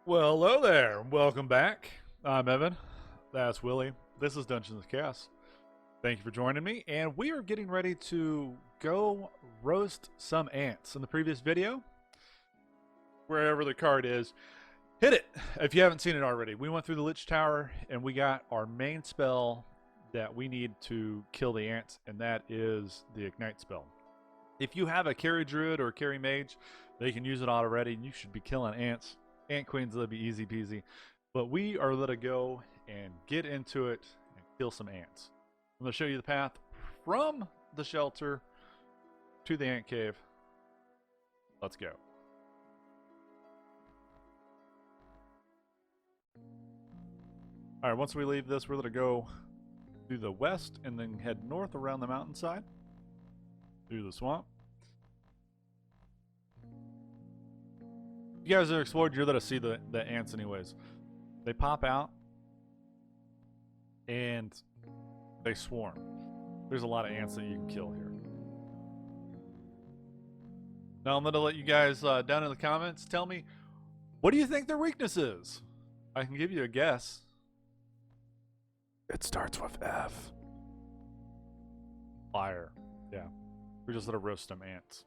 Well, hello there. Welcome back. I'm Evan. That's Willie. This is Dungeons and Chaos. Thank you for joining me. And we are getting ready to go roast some ants. In the previous video, wherever the card is, hit it if you haven't seen it already. We went through the Lich Tower and we got our main spell that we need to kill the ants, and that is the Ignite spell. If you have a carry druid or a carry mage, they can use it already, and you should be killing ants. Ant queens, that'll be easy peasy. But we are going to go and get into it and kill some ants. I'm going to show you the path from the shelter to the ant cave. Let's go. All right, once we leave this, we're going to go to the west and then head north around the mountainside through the swamp. You guys have explored, you're going to see the ants anyways. They pop out and they swarm. There's a lot of ants that you can kill here. Now I'm going to let you guys down in the comments tell me, what do you think their weakness is? I can give you a guess. It starts with F. Fire. Yeah. We're just going to roast them ants.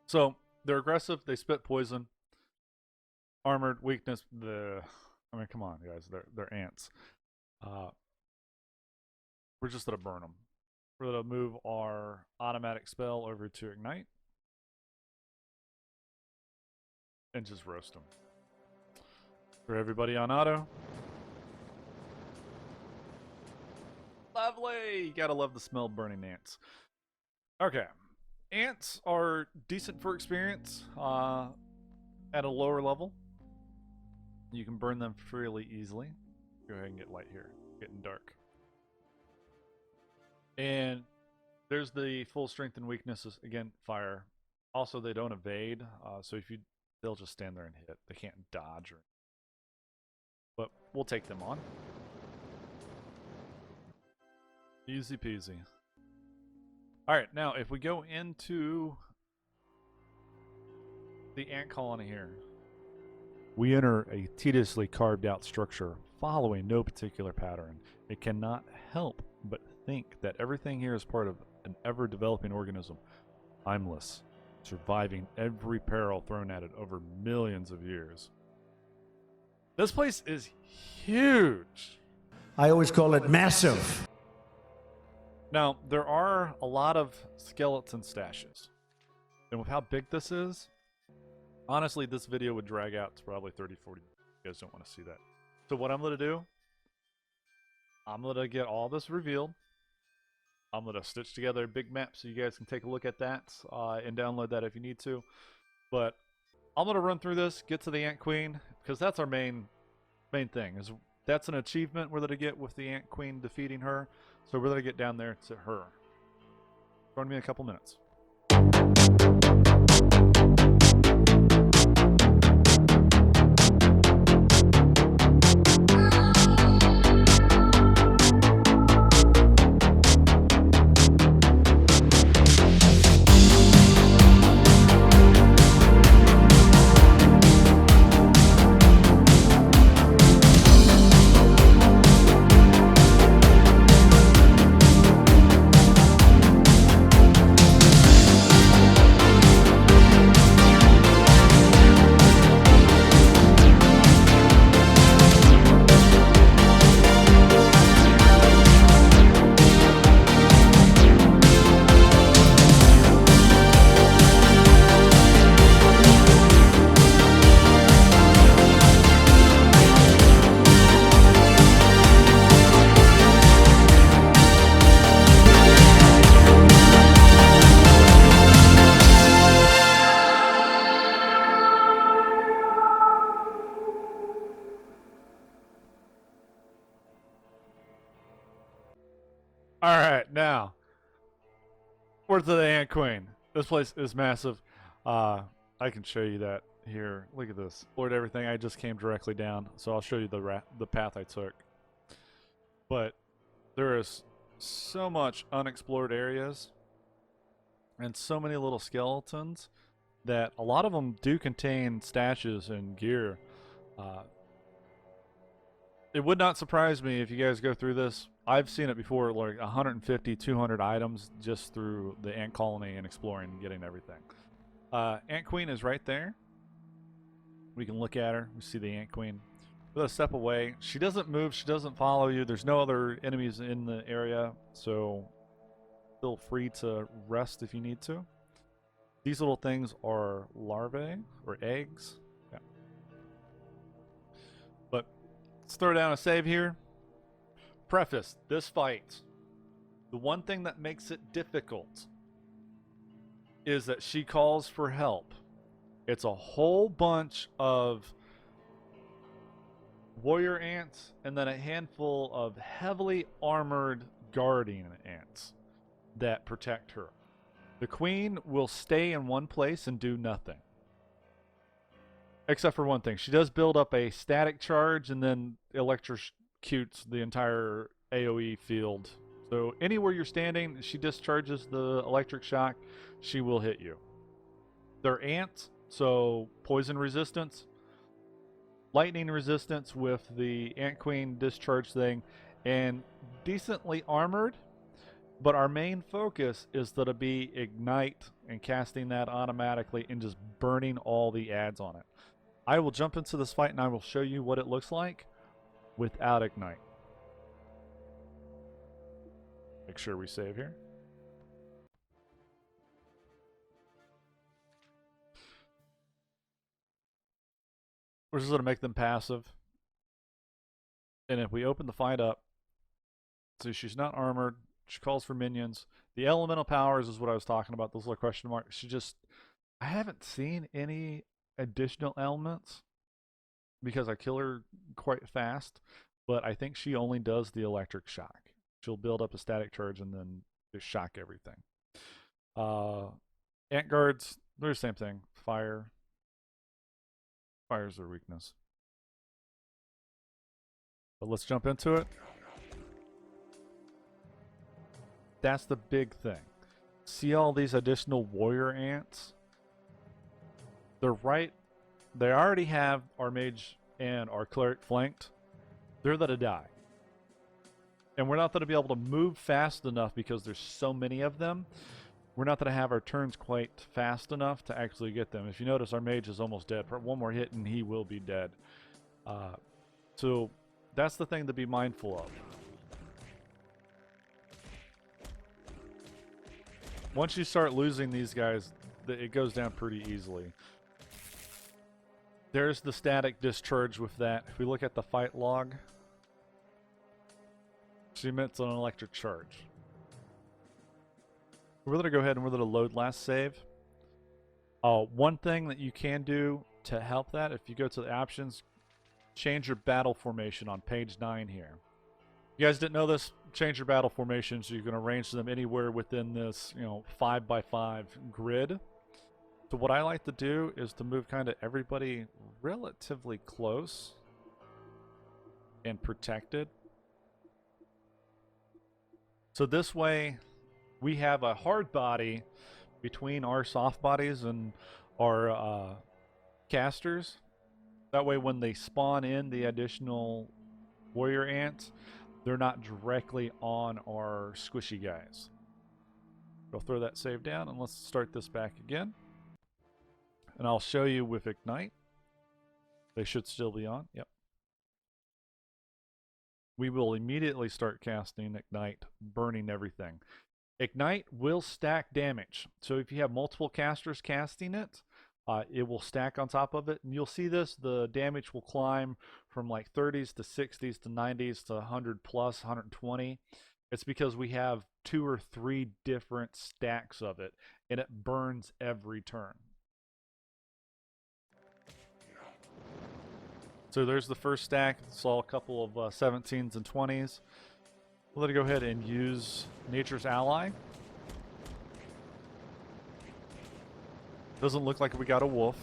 So, they're aggressive. They spit poison. Armored, weakness. I mean, come on, guys. They're ants. We're just going to burn them. We're going to move our automatic spell over to Ignite. And just roast them. For everybody on auto. Lovely! You gotta love the smell of burning ants. Okay. Ants are decent for experience at a lower level. You can burn them fairly easily. Go ahead and get light here. Getting dark. And there's the full strength and weaknesses. Again, fire. Also, they don't evade. So they'll just stand there and hit. They can't dodge. But we'll take them on. Easy peasy. Alright, now if we go into the ant colony here, we enter a tediously carved out structure following no particular pattern. It cannot help but think that everything here is part of an ever-developing organism, timeless, surviving every peril thrown at it over millions of years. This place is huge. I always call it massive. Now, there are a lot of skeleton stashes. And with how big this is, honestly, this video would drag out to probably 30, 40 minutes. You guys don't want to see that. So what I'm going to do, I'm going to get all this revealed. I'm going to stitch together a big map so you guys can take a look at that and download that if you need to. But I'm going to run through this, get to the Ant Queen, because that's our main thing. That's an achievement we're going to get with the Ant Queen defeating her. So we're going to get down there to her. Join me in a couple minutes. Alright, now, we're to the Ant Queen. This place is massive. I can show you that here. Look at this. Explored everything. I just came directly down, so I'll show you the path I took. But there is so much unexplored areas and so many little skeletons that a lot of them do contain stashes and gear. Uh, it would not surprise me if you guys go through this. I've seen it before, like 150, 200 items just through the ant colony and exploring and getting everything. Ant Queen is right there. We can look at her. We see the Ant Queen. We're gonna step away. She doesn't move. She doesn't follow you. There's no other enemies in the area, so feel free to rest if you need to. These little things are larvae or eggs. Yeah. But let's throw down a save here. Preface, this fight, the one thing that makes it difficult is that she calls for help. It's a whole bunch of warrior ants and then a handful of heavily armored guardian ants that protect her. The queen will stay in one place and do nothing. Except for one thing. She does build up a static charge and then electrocutes the entire AoE field. So anywhere you're standing, she discharges the electric shock, she will hit you. They're ants, so poison resistance, lightning resistance with the Ant Queen discharge thing, and decently armored. But our main focus is to be ignite and casting that automatically and just burning all the ads on it. I will jump into this fight and I will show you what it looks like without ignite. Make sure we save here. We're just going to make them passive. And if we open the fight up, so she's not armored. She calls for minions. The elemental powers is what I was talking about, those little question marks. She just, I haven't seen any additional elements because I kill her quite fast, but I think she only does the electric shock. She'll build up a static charge and then just shock everything. Ant guards, they're the same thing. Fire. Fire's their weakness. But let's jump into it. That's the big thing. See all these additional warrior ants? They're right. They already have our mage and our cleric flanked. They're going to die. And we're not going to be able to move fast enough because there's so many of them. We're not going to have our turns quite fast enough to actually get them. If you notice, our mage is almost dead. One more hit and he will be dead. So that's the thing to be mindful of. Once you start losing these guys, it goes down pretty easily. There's the static discharge with that. If we look at the fight log, she emits an electric charge. We're going to go ahead and we're going to load last save. One thing that you can do to help that, if you go to the options, change your battle formation on page 9 here. You guys didn't know this? Change your battle formation so you can arrange them anywhere within this, 5x5 grid. So what I like to do is to move kind of everybody relatively close and protected. So this way we have a hard body between our soft bodies and our casters. That way when they spawn in the additional warrior ants, they're not directly on our squishy guys. I'll throw that save down and let's start this back again. And I'll show you with Ignite. They should still be on. Yep. We will immediately start casting Ignite, burning everything. Ignite will stack damage. So if you have multiple casters casting it, it will stack on top of it. And you'll see this, the damage will climb from like 30s to 60s to 90s to 100 plus, 120. It's because we have 2 or 3 different stacks of it, and it burns every turn. So there's the first stack. Saw a couple of 17s and 20s. We'll let it go ahead and use Nature's Ally. Doesn't look like we got a wolf.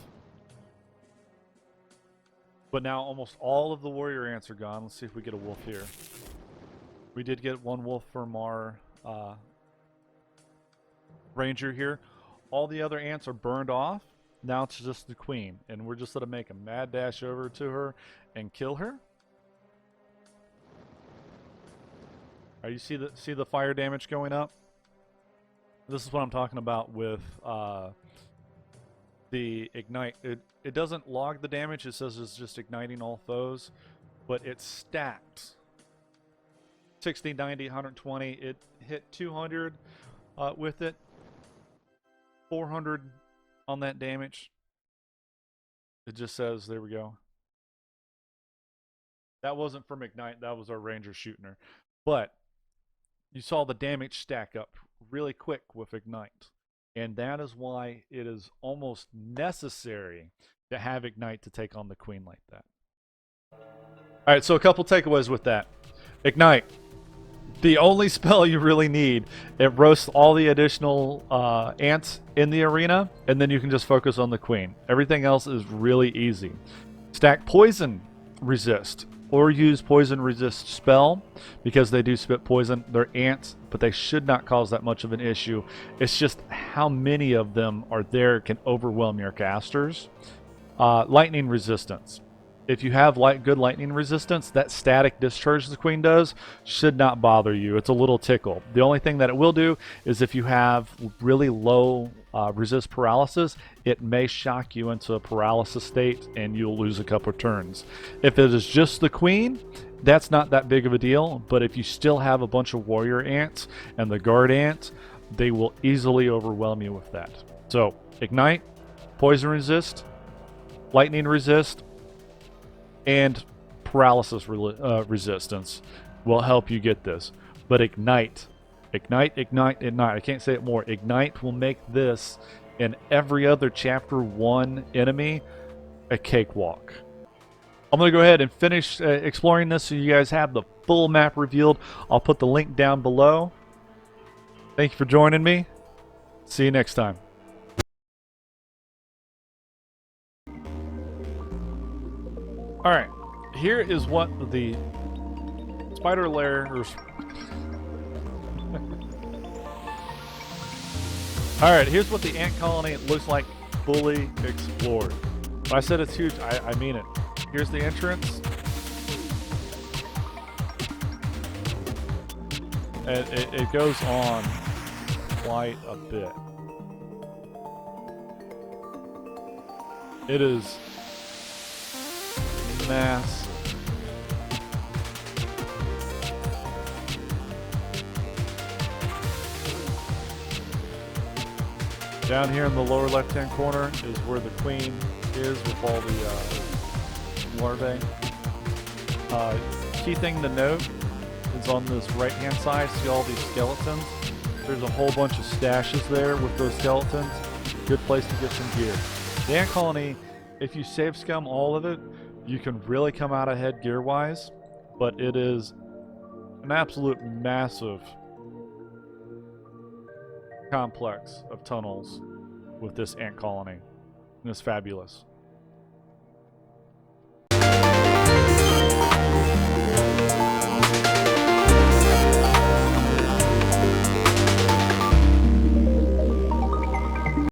But now almost all of the warrior ants are gone. Let's see if we get a wolf here. We did get one wolf from our ranger here. All the other ants are burned off. Now it's just the queen, and we're just gonna make a mad dash over to her and kill her. You see the fire damage going up? This is what I'm talking about with the ignite. It doesn't log the damage. It says it's just igniting all foes, but it's stacked. 60, 90, 120. It hit 200 with it. 400 on that damage. It just says, there we go. That wasn't from ignite. That was our ranger shooting her. But you saw the damage stack up really quick with ignite. And that is why it is almost necessary to have ignite to take on the queen like that. All right, so a couple takeaways with that. Ignite. The only spell you really need. It roasts all the additional ants in the arena, and then you can just focus on the queen. Everything else is really easy. Stack poison resist, or use poison resist spell, because they do spit poison. They're ants, but they should not cause that much of an issue. It's just how many of them are there can overwhelm your casters. Lightning resistance. If you have good lightning resistance, that static discharge the queen does should not bother you. It's a little tickle. The only thing that it will do is if you have really low resist paralysis, it may shock you into a paralysis state and you'll lose a couple of turns. If it is just the queen, that's not that big of a deal. But if you still have a bunch of warrior ants and the guard ants, they will easily overwhelm you with that. So ignite, poison resist, lightning resist, and paralysis resistance will help you get this. But ignite. I can't say it more. Ignite will make this and every other chapter 1 enemy a cakewalk. I'm going to go ahead and finish exploring this so you guys have the full map revealed. I'll put the link down below. Thank you for joining me. See you next time. Alright, here is what the spider lair, Alright, here's what the ant colony looks like fully explored. When I said it's huge, I mean it. Here's the entrance. And it goes on quite a bit. It is massive. Down here in the lower left-hand corner is where the queen is with all the larvae. Key thing to note is on this right-hand side, see all these skeletons? There's a whole bunch of stashes there with those skeletons. Good place to get some gear. The ant colony, if you save scum all of it, you can really come out ahead gear-wise, but it is an absolute massive complex of tunnels with this ant colony, and it's fabulous.